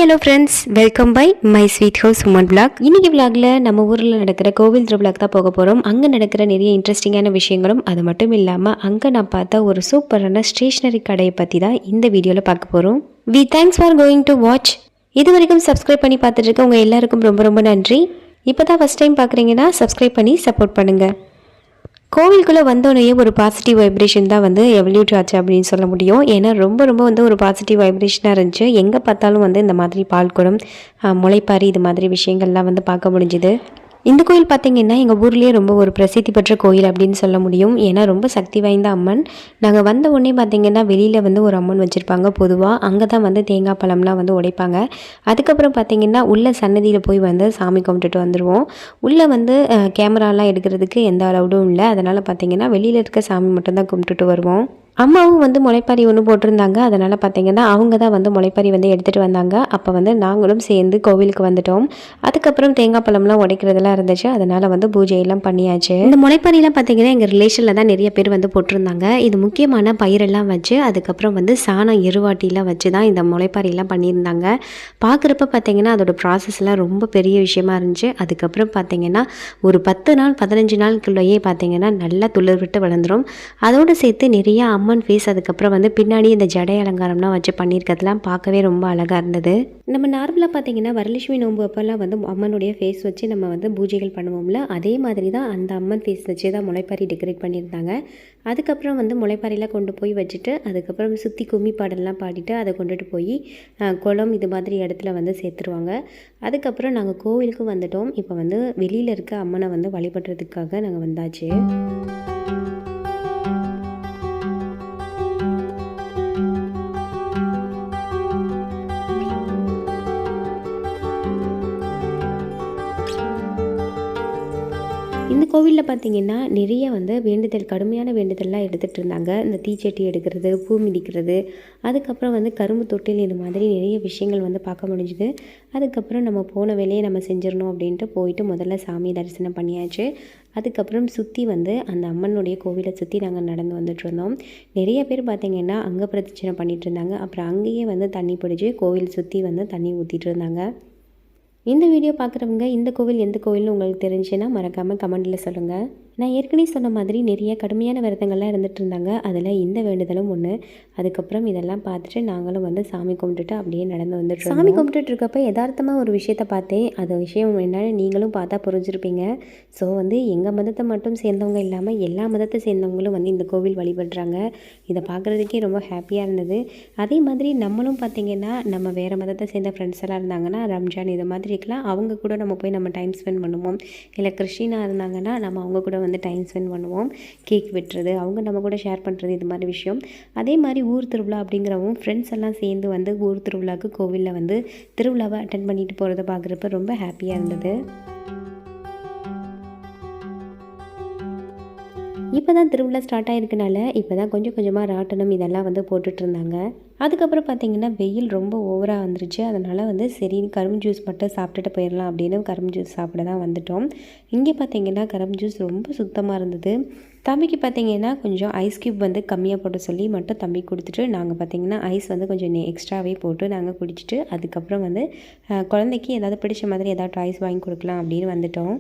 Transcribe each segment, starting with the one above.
Hello friends, welcome by my sweet house woman blog. இன்னைக்கு விளாகில் நம்ம ஊரில் நடக்கிற கோவில் திருவிழாக்கு தான் போக போகிறோம். அங்கே நடக்கிற நிறைய இன்ட்ரெஸ்டிங்கான விஷயங்களும் அது மட்டும் இல்லாமல் அங்கே நான் பார்த்த ஒரு சூப்பரான ஸ்டேஷ்னரி கடையை பற்றி தான் இந்த வீடியோவில் பார்க்க போகிறோம். Thanks for going to watch. இது வரைக்கும் சப்ஸ்கிரைப் பண்ணி பார்த்துட்டு இருக்க உங்கள் எல்லாருக்கும் ரொம்ப ரொம்ப நன்றி. இப்போ தான் ஃபஸ்ட் டைம் பார்க்குறீங்கன்னா சப்ஸ்கிரைப் பண்ணி சப்போர்ட் பண்ணுங்கள். கோவிலுக்குள்ளே வந்தோடனே ஒரு பாசிட்டிவ் வைப்ரேஷன் தான் எவல்யூட் ஆச்சு அப்படின்னு சொல்ல முடியும். ஏன்னா ரொம்ப ஒரு பாசிட்டிவ் வைப்ரேஷனாக இருந்துச்சு. எங்கே பார்த்தாலும் இந்த மாதிரி பால்குடம், முளைப்பாரி இது மாதிரி விஷயங்கள்லாம் பார்க்க முடிஞ்சுது. இந்த கோயில் பார்த்திங்கன்னா எங்கள் ஊர்லேயே ரொம்ப ஒரு பிரசித்தி பெற்ற கோயில் அப்படின்னு சொல்ல முடியும். ஏன்னா ரொம்ப சக்தி வாய்ந்த அம்மன். நாங்கள் வந்த உடனே பார்த்திங்கன்னா வெளியில் ஒரு அம்மன் வச்சுருப்பாங்க. பொதுவாக அங்கே தான் தேங்காய் பழம்லாம் உடைப்பாங்க. அதுக்கப்புறம் பார்த்திங்கன்னா உள்ள சன்னதியில் போய் சாமி கும்பிட்டுட்டு வந்துடுவோம். உள்ளே கேமராலாம் எடுக்கிறதுக்கு எந்த அளவுடும் இல்லை. அதனால் பார்த்திங்கன்னா வெளியில் இருக்க சாமி மட்டும்தான் கும்பிட்டுட்டு வருவோம். அம்மாவும் முளைப்பாரி ஒன்று போட்டிருந்தாங்க. அதனால் பார்த்திங்கன்னா அவங்க தான் முளைப்பாரி எடுத்துகிட்டு வந்தாங்க. அப்போ நாங்களும் சேர்ந்து கோவிலுக்கு வந்துட்டோம். அதுக்கப்புறம் தேங்காய் பழம்லாம் உடைக்கிறதுலாம் இருந்துச்சு. அதனால் பூஜையெல்லாம் பண்ணியாச்சு. இந்த முளைப்பாரிலாம் பார்த்திங்கன்னா எங்கள் ரிலேஷனில் தான் நிறைய பேர் போட்டிருந்தாங்க. இது முக்கியமான பயிரெல்லாம் வச்சு அதுக்கப்புறம் சாணம் எருவாட்டிலாம் வச்சு தான் இந்த முளைப்பாரிலாம் பண்ணியிருந்தாங்க. பார்க்குறப்ப பார்த்திங்கன்னா அதோட ப்ராசஸ்லாம் ரொம்ப பெரிய விஷயமா இருந்துச்சு. அதுக்கப்புறம் பார்த்திங்கன்னா ஒரு 10 நாள் 15 நாளுக்குள்ளேயே பார்த்திங்கன்னா நல்லா துளிர் விட்டு வளர்ந்துடும். அதோடு சேர்த்து நிறைய அம்மன் ஃபேஸ், அதுக்கப்புறம் பின்னாடி இந்த ஜடை அலங்காரம்லாம் வச்சு பண்ணியிருக்கிறதுலாம் பார்க்கவே ரொம்ப அழகாக இருந்தது. நம்ம நார்மலாக பார்த்திங்கன்னா வரலட்சுமி நோன்பு அப்போல்லாம் அம்மனுடைய ஃபேஸ் வச்சு நம்ம பூஜைகள் பண்ணுவோம்ல, அதே மாதிரி தான் அந்த அம்மன் ஃபேஸ் வச்சு தான் முளைப்பாரி டெக்கரேட் பண்ணியிருந்தாங்க. அதுக்கப்புறம் முளைப்பாரிலாம் கொண்டு போய் வச்சுட்டு அதுக்கப்புறம் சுற்றி கும்மி பாடலாம் பாடிட்டு அதை கொண்டுட்டு போய் குளம் இது மாதிரி இடத்துல சேர்த்துருவாங்க. அதுக்கப்புறம் நாங்கள் கோவிலுக்கு வந்துட்டோம். இப்போ வெளியில் இருக்க அம்மனை வழிபடுறதுக்காக நாங்கள் வந்தாச்சு. இந்த கோவிலில் பார்த்திங்கன்னா நிறைய வேண்டுதல், கடுமையான வேண்டுதல்லாம் எடுத்துகிட்டு இருந்தாங்க. இந்த தீச்சட்டி எடுக்கிறது, பூ மிதிக்கிறது, அதுக்கப்புறம் கரும்பு தொட்டில், இது மாதிரி நிறைய விஷயங்கள் பார்க்க முடிஞ்சுது. அதுக்கப்புறம் நம்ம போன வேலையை நம்ம செஞ்சிடணும் அப்படின்ட்டு போயிட்டு முதல்ல சாமி தரிசனம் பண்ணியாச்சு. அதுக்கப்புறம் சுற்றி அந்த அம்மனுடைய கோவிலை சுற்றி நாங்கள் நடந்து வந்துட்டு இருந்தோம். நிறைய பேர் பார்த்திங்கன்னா அங்கே பிரதட்சணை பண்ணிகிட்டு இருந்தாங்க. அப்புறம் அங்கேயே தண்ணி பிடிச்சி கோவில் சுற்றி தண்ணி ஊற்றிட்டு இருந்தாங்க. இந்த வீடியோ பார்க்குறவங்க இந்த கோவில் எந்த கோவில்னு உங்களுக்கு தெரிஞ்சுன்னா மறக்காமல் கமெண்டில் சொல்லுங்கள். நான் ஏற்கனவே சொன்ன மாதிரி நிறைய கடுமையான விரதங்கள்லாம் இருந்துகிட்டு இருந்தாங்க. அதில் இந்த வேண்டுதலும் ஒன்று. அதுக்கப்புறம் இதெல்லாம் பார்த்துட்டு நாங்களும் சாமி கும்பிட்டுட்டு அப்படியே நடந்து வந்துட்டு சாமி கும்பிட்டுட்டு இருக்கப்போ யதார்த்தமாக ஒரு விஷயத்தை பார்த்தேன். அது விஷயம் என்னென்னு நீங்களும் பார்த்தா புரிஞ்சிருப்பீங்க. ஸோ எங்கள் மதத்தை மட்டும் சேர்ந்தவங்க இல்லாமல் எல்லா மதத்தை சேர்ந்தவங்களும் இந்த கோவில் வழிபடுறாங்க. இதை பார்க்குறதுக்கே ரொம்ப ஹாப்பியாக இருந்தது. அதே மாதிரி நம்மளும் பார்த்திங்கன்னா நம்ம வேறு மதத்தை சேர்ந்த ஃப்ரெண்ட்ஸ் எல்லாம் இருந்தாங்கன்னா ரம்ஜான் இது மாதிரி இருக்கலாம், அவங்க கூட நம்ம போய் நம்ம டைம் ஸ்பெண்ட் பண்ணுவோம். இல்லை கிறிஸ்டினாக இருந்தாங்கன்னா நம்ம அவங்க கூட டைம் ஸ்பெண்ட் பண்ணுவோம். கேக் வெட்டுறது, அவங்க நம்ம கூட ஷேர் பண்ணுறது, இது மாதிரி விஷயம். அதே மாதிரி ஊர் திருவிழா அப்படிங்கிறவும் ஃப்ரெண்ட்ஸ் எல்லாம் சேர்ந்து ஊர் திருவிழாவுக்கு கோவிலில் திருவிழாவை அட்டென்ட் பண்ணிட்டு போகிறத பார்க்குறப்ப ரொம்ப ஹாப்பியாக இருந்தது. இப்போ தான் திருவிழா ஸ்டார்ட் ஆகிருக்கனால இப்போ தான் கொஞ்சம் கொஞ்சமாக ராட்டனம் இதெல்லாம் போட்டுட்டு இருந்தாங்க. அதுக்கப்புறம் பார்த்திங்கன்னா வெயில் ரொம்ப ஓவராக வந்துருச்சு. அதனால் சரி கரும்பு ஜூஸ் மட்டும் சாப்பிட்டுட்டு போயிடலாம் அப்படின்னு கரும்பு ஜூஸ் சாப்பிட தான் வந்துட்டோம். இங்கே பார்த்திங்கன்னா கரும்பு ஜூஸ் ரொம்ப சுத்தமாக இருந்தது. தம்பிக்கு பார்த்திங்கன்னா கொஞ்சம் ஐஸ் க்யூப் கம்மியாக போட்டு சொல்லி மட்டும் தம்பி கொடுத்துட்டு நாங்கள் பார்த்திங்கன்னா ஐஸ் கொஞ்சம் எக்ஸ்ட்ராவே போட்டு நாங்கள் குடிச்சிட்டு அதுக்கப்புறம் குழந்தைக்கு ஏதாவது பிடிச்ச மாதிரி ஏதாவது டாய்ஸ் வாங்கி கொடுக்கலாம் அப்படின்னு வந்துட்டோம்.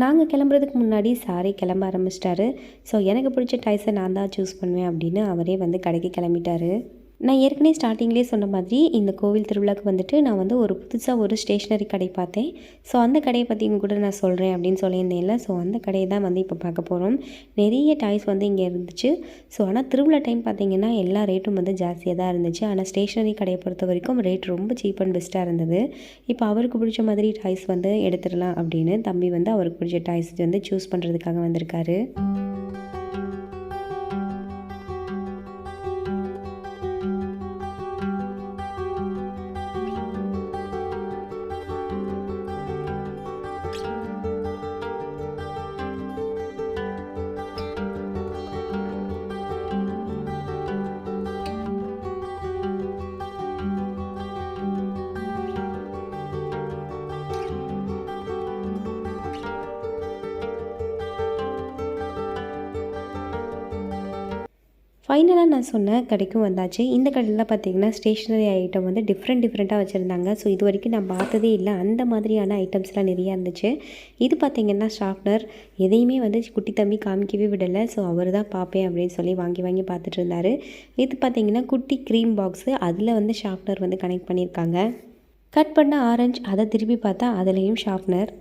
நாங்கள் கிளம்புறதுக்கு முன்னாடி சாரி கிளம்ப ஆரம்பிச்சிட்டாரு. ஸோ எனக்கு பிடிச்ச டாய்ஸை நான் தான் சூஸ் பண்ணுவேன் அப்படின்னு அவரே கடைக்கு கிளம்பிட்டாரு. நான் ஏற்கனவே ஸ்டார்டிங்லேயே சொன்ன மாதிரி இந்த கோவில் திருவிழாவுக்கு நான் ஒரு புதுசாக ஒரு ஸ்டேஷ்னரி கடை பார்த்தேன். ஸோ அந்த கடையை பற்றி இங்கே கூட நான் சொல்கிறேன் அப்படின்னு சொல்லியிருந்தேன்ல. ஸோ அந்த கடையை தான் இப்போ பார்க்க போகிறோம். நிறைய டாய்ஸ் இங்கே இருந்துச்சு. ஸோ ஆனால் திருவிழா டைம் பார்த்திங்கன்னா எல்லா ரேட்டும் ஜாஸ்தியாக தான் இருந்துச்சு. ஆனால் ஸ்டேஷ்னரி கடையை பொறுத்த வரைக்கும் ரேட் ரொம்ப சீப் அண்ட் பெஸ்ட்டாக இருந்தது. இப்போ அவருக்கு பிடிச்ச மாதிரி டாய்ஸ் எடுத்துடலாம் அப்படின்னு தம்பி அவருக்கு பிடிச்ச டாய்ஸ் சூஸ் பண்ணுறதுக்காக வந்திருக்காரு. ஃபைனலாக நான் சொன்ன கடைக்கும் வந்தாச்சு. இந்த கடையில் பார்த்தீங்கன்னா ஸ்டேஷ்னரி ஐட்டம் வந்து டிஃப்ரெண்ட்டாக வச்சுருந்தாங்க. ஸோ இது வரைக்கும் நான் பார்த்ததே இல்லை. அந்த மாதிரியான ஐட்டம்ஸ்லாம் நிறையா இருந்துச்சு. இது பார்த்திங்கன்னா ஷார்ப்னர். எதையுமே வந்து குட்டி தம்பி காமிக்கவே விடலை. ஸோ அவர் தான் பார்ப்பேன் அப்படின்னு சொல்லி வாங்கி பார்த்துட்டு இருந்தார். இது பார்த்திங்கன்னா குட்டி க்ரீம் பாக்ஸு. அதில் வந்து ஷார்ப்னர் வந்து கனெக்ட் பண்ணியிருக்காங்க. கட் பண்ண ஆரஞ்சு, அதை திருப்பி பார்த்தா அதுலேயும் ஷார்ப்னர்.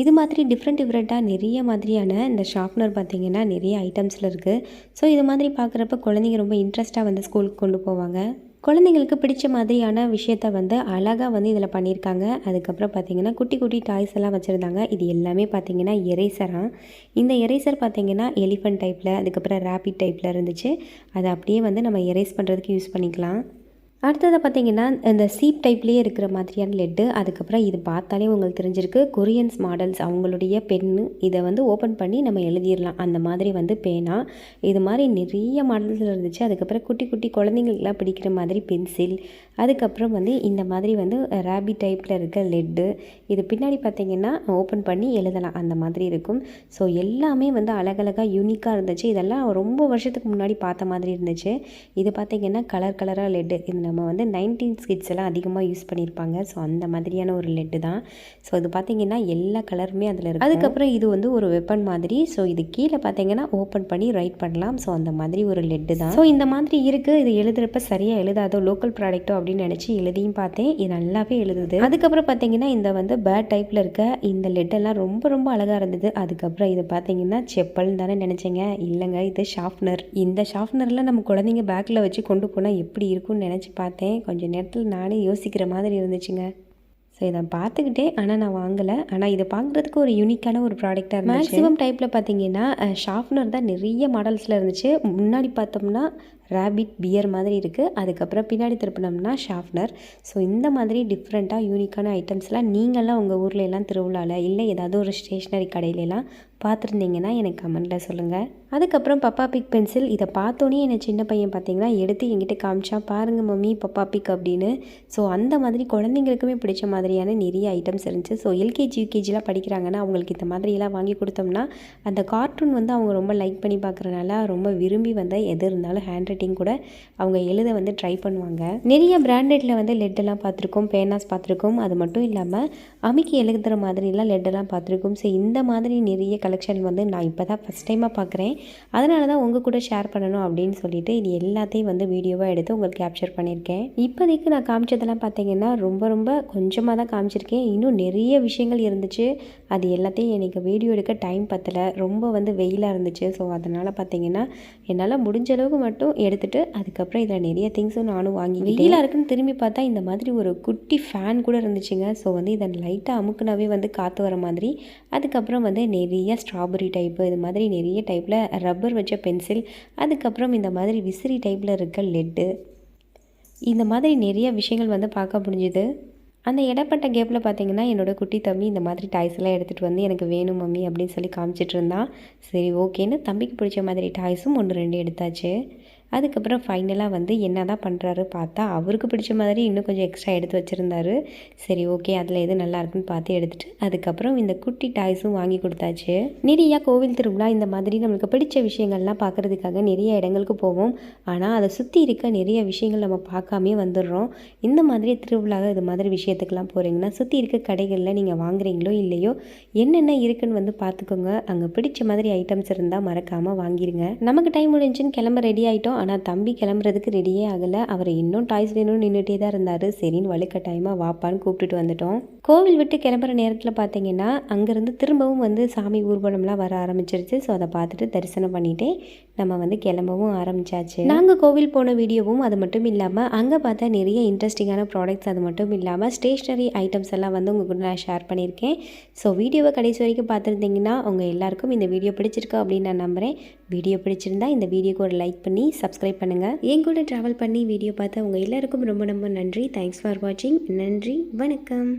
இது மாதிரி டிஃப்ரெண்ட்டாக நிறைய மாதிரியான இந்த ஷார்ப்னர் பார்த்திங்கன்னா நிறைய ஐட்டம்ஸில் இருக்குது. ஸோ இது மாதிரி பார்க்குறப்ப குழந்தைங்க ரொம்ப இன்ட்ரெஸ்ட்டாக வந்து ஸ்கூலுக்கு கொண்டு போவாங்க. குழந்தைங்களுக்கு பிடிச்ச மாதிரியான விஷயத்த வந்து அழகாக வந்து இதில் பண்ணியிருக்காங்க. அதுக்கப்புறம் பார்த்திங்கன்னா குட்டி டாய்ஸ் எல்லாம் வச்சுருந்தாங்க. இது எல்லாமே பார்த்திங்கன்னா எரேசராக. இந்த எரேசர் பார்த்திங்கன்னா எலிஃபண்ட் டைப்பில், அதுக்கப்புறம் ரேபிட் டைப்பில் இருந்துச்சு. அதை அப்படியே வந்து நம்ம எரேஸ் பண்ணுறதுக்கு யூஸ் பண்ணிக்கலாம். அடுத்தது பார்த்திங்கன்னா இந்த சீப் டைப்லேயே இருக்கிற மாதிரியான லெட்டு. அதுக்கப்புறம் இது பார்த்தாலே உங்களுக்கு தெரிஞ்சிருக்கு, கொரியன்ஸ் மாடல்ஸ் அவங்களுடைய பென்னு. இதை வந்து ஓப்பன் பண்ணி நம்ம எழுதிடலாம். அந்த மாதிரி வந்து பேனா. இது மாதிரி நிறைய மாடல்ஸில் இருந்துச்சு. அதுக்கப்புறம் குட்டி குழந்தைங்களுக்குலாம் பிடிக்கிற மாதிரி பென்சில். அதுக்கப்புறம் வந்து இந்த மாதிரி வந்து ரேபிட் டைப்பில் இருக்க லெட்டு. இது பின்னாடி பார்த்திங்கன்னா ஓப்பன் பண்ணி எழுதலாம், அந்த மாதிரி இருக்கும். ஸோ எல்லாமே வந்து அழகழகாக யூனிக்காக இருந்துச்சு. இதெல்லாம் ரொம்ப வருஷத்துக்கு முன்னாடி பார்த்த மாதிரி இருந்துச்சு. இது பார்த்திங்கன்னா கலராக லெட்டு. இது நம்ம வந்து 19 கிட்ஸ் எல்லாம் அதிகமாக யூஸ் பண்ணியிருப்பாங்க. ஸோ அந்த மாதிரியான ஒரு லெட்டு தான். ஸோ இது பார்த்திங்கன்னா எல்லா கலருமே அதில் இருக்குது. அதுக்கப்புறம் இது வந்து ஒரு வெப்பன் மாதிரி. ஸோ இது கீழே பார்த்திங்கன்னா ஓப்பன் பண்ணி ரைட் பண்ணலாம். ஸோ அந்த மாதிரி ஒரு லெட்டு தான். ஸோ இந்த மாதிரி இருக்குது. இது எழுதுறப்ப சரியாக எழுதாதோ, லோக்கல் ப்ராடக்ட்டோ அப்படின்னு நினச்சி எழுதியும் பார்த்தேன். இது நல்லாவே எழுதுது. அதுக்கப்புறம் பார்த்திங்கன்னா இந்த வந்து பேட் டைப்பில் இருக்க இந்த லெட்டெல்லாம் ரொம்ப அழகாக இருந்தது. அதுக்கப்புறம் இது பார்த்திங்கன்னா செப்பல்னு தானே நினச்சேங்க. இல்லைங்க, இது ஷார்ப்னர். இந்த ஷார்ப்னரில் நம்ம குழந்தைங்க பேக்கில் வச்சு கொண்டு போனால் எப்படி இருக்கும்னு நினச்சி பார்த்தேன். கொஞ்சம் நேரத்தில் நானே யோசிக்கிற மாதிரி இருந்துச்சுங்க. ஸோ இதை பார்த்துக்கிட்டே, ஆனால் நான் வாங்கலை. ஆனால் இதை பார்க்குறதுக்கு ஒரு யூனிக்கான ஒரு ப்ராடக்டாக இருந்துச்சு. மேக்ஸிமம் டைப்பில் பார்த்தீங்கன்னா ஷார்ப்னர் தான் நிறைய மாடல்ஸில் இருந்துச்சு. முன்னாடி பார்த்தோம்னா ரேபிட் பியர் மாதிரி இருக்குது. அதுக்கப்புறம் பின்னாடி திருப்பினோம்னா ஷார்ப்னர். ஸோ இந்த மாதிரி டிஃப்ரெண்ட்டாக யூனிக்கான ஐட்டம்ஸ்லாம் நீங்கள்லாம் உங்கள் ஊரில் எல்லாம் திருவிழாவில் இல்லை ஏதாவது ஒரு ஸ்டேஷ்னரி கடையிலலாம் பார்த்துருந்தீங்கன்னா எனக்கு கமெண்ட்டில் சொல்லுங்கள். அதுக்கப்புறம் பப்பா பிக் பென்சில். இதை பார்த்தோன்னே என்னை சின்ன பையன் பார்த்திங்கன்னா எடுத்து என்கிட்ட காமிச்சா, பாருங்கள் மம்மி பப்பா பிக் அப்படின்னு. ஸோ அந்த மாதிரி குழந்தைங்களுக்குமே பிடிச்ச மாதிரியான நிறைய ஐட்டம்ஸ் இருந்துச்சு. ஸோ எல்கேஜி யூகேஜிலாம் படிக்கிறாங்கன்னா அவங்களுக்கு இந்த மாதிரியெல்லாம் வாங்கி கொடுத்தோம்னா அந்த கார்ட்டூன் வந்து அவங்க ரொம்ப லைக் பண்ணி பார்க்குறனால ரொம்ப விரும்பி வந்து எது இருந்தாலும் ஹேண்ட் ரைட்டிங் கூட அவங்க எழுத வந்து ட்ரை பண்ணுவாங்க. நிறைய பிராண்டடில் வந்து லெட்டெல்லாம் பார்த்துருக்கோம், பேனாஸ் பார்த்துருக்கோம். அது மட்டும் இல்லாமல் அமுக்கி எழுதுகிற மாதிரிலாம் லெட்டெல்லாம் பார்த்துருக்கோம். ஸோ இந்த மாதிரி நிறைய கலெக்ஷன் வந்து நான் இப்போ தான் ஃபஸ்ட் டைமாக பார்க்குறேன். அதனால தான் உங்கள் கூட ஷேர் பண்ணணும் அப்படின்னு சொல்லிட்டு இது எல்லாத்தையும் வந்து வீடியோவாக எடுத்து உங்களுக்கு கேப்சர் பண்ணியிருக்கேன். இப்போதைக்கு நான் காமிச்சதெல்லாம் பார்த்தீங்கன்னா ரொம்ப கொஞ்சமாக தான் காமிச்சிருக்கேன். இன்னும் நிறைய விஷயங்கள் இருந்துச்சு. அது எல்லாத்தையும் எனக்கு வீடியோ எடுக்க டைம் பத்தலை. ரொம்ப வந்து வெயிலாக இருந்துச்சு. ஸோ அதனால் பார்த்தீங்கன்னா என்னால் முடிஞ்ச அளவுக்கு மட்டும் எடுத்துகிட்டு அதுக்கப்புறம் இதில் நிறைய திங்ஸும் நானும் வாங்கி, வெயிலாக இருக்குன்னு திரும்பி பார்த்தா இந்த மாதிரி ஒரு குட்டி ஃபேன் கூட இருந்துச்சுங்க. ஸோ வந்து இதை லைட்டாக அமுக்குனாவே வந்து காற்று வர மாதிரி. அதுக்கப்புறம் வந்து நிறைய ஸ்ட்ராபெரி டைப்பு, இது மாதிரி நிறைய டைப்பில் ரப்பர் வச்ச பென்சில், அதுக்கப்புறம் இந்த மாதிரி விசிறி டைப்பில் இருக்க லெட்டு, இந்த மாதிரி நிறைய விஷயங்கள் வந்து பார்க்க முடிஞ்சுது. அந்த இடப்பட்ட கேப்பில் பார்த்தீங்கன்னா என்னோடய குட்டி தம்பி இந்த மாதிரி டாய்ஸ் எல்லாம் எடுத்துகிட்டு வந்து எனக்கு வேணும் மம்மி அப்படின்னு சொல்லி காமிச்சிட்டு இருந்தான். சரி ஓகேன்னு தம்பிக்கு பிடிச்ச மாதிரி டாய்ஸும் 1-2 எடுத்தாச்சு. அதுக்கப்புறம் ஃபைனலாக வந்து என்ன தான் பண்ணுறாரு பார்த்தா அவருக்கு பிடிச்ச மாதிரி இன்னும் கொஞ்சம் எக்ஸ்ட்ரா எடுத்து வச்சுருந்தாரு. சரி ஓகே, அதில் எது நல்லா இருக்குன்னு பார்த்து எடுத்துகிட்டு அதுக்கப்புறம் இந்த குட்டி டாய்ஸும் வாங்கி கொடுத்தாச்சு. நிறையா கோவில் திருவிழா இந்த மாதிரி நம்மளுக்கு பிடிச்ச விஷயங்கள்லாம் பார்க்குறதுக்காக நிறைய இடங்களுக்கு போவோம். ஆனால் அதை சுற்றி இருக்க நிறைய விஷயங்கள் நம்ம பார்க்காமே வந்துடுறோம். இந்த மாதிரி திருவிழா இது மாதிரி விஷயத்துக்கெல்லாம் போகிறீங்கன்னா சுற்றி இருக்க கடைகளில் நீங்கள் வாங்குறீங்களோ இல்லையோ என்னென்ன இருக்குன்னு வந்து பார்த்துக்கோங்க. அங்கே பிடிச்ச மாதிரி ஐட்டம்ஸ் இருந்தால் மறக்காமல் வாங்கிடுங்க. நமக்கு டைம் முடிஞ்சுன்னு கிளம்ப ரெடி ஆகிட்டோம். ஆனால் தம்பி கிளம்புறதுக்கு ரெடியே ஆகலை. அவர் இன்னும் டாய்ஸ் வேணும்னு நின்றுட்டே தான் இருந்தார். சரின்னு வலுக்கட்டாயமாக வாப்பான்னு கூப்பிட்டுட்டு வந்துட்டோம். கோவில் விட்டு கிளம்புற நேரத்தில் பார்த்தீங்கன்னா அங்கேருந்து திரும்பவும் வந்து சாமி ஊர்வலம்லாம் வர ஆரம்பிச்சிருச்சு. ஸோ அதை பார்த்துட்டு தரிசனம் பண்ணிகிட்டே நம்ம வந்து கிளம்பவும் ஆரம்பித்தாச்சு. நாங்கள் கோவில் போன வீடியோவும் அது மட்டும் இல்லாமல் அங்கே பார்த்தா நிறைய இன்ட்ரெஸ்டிங்கான ப்ராடக்ட்ஸ், அது மட்டும் இல்லாமல் ஸ்டேஷ்னரி ஐட்டம்ஸ் எல்லாம் வந்து உங்கள் கூட நான் ஷேர் பண்ணியிருக்கேன். ஸோ வீடியோவை கடைசி வரைக்கும் பார்த்துருந்தீங்கன்னா உங்கள் எல்லாருக்கும் இந்த வீடியோ பிடிச்சிருக்கா அப்படின்னு நான் நம்புகிறேன். வீடியோ பிடிச்சிருந்தா இந்த வீடியோக்கு ஒரு லைக் பண்ணி சப்ஸ்கிரைப் பண்ணுங்கள். என் கூட ட்ராவல் பண்ணி வீடியோ பார்த்து உங்கள் எல்லாருக்கும் ரொம்ப நன்றி. தேங்க்ஸ் ஃபார் வாட்சிங். நன்றி, வணக்கம்.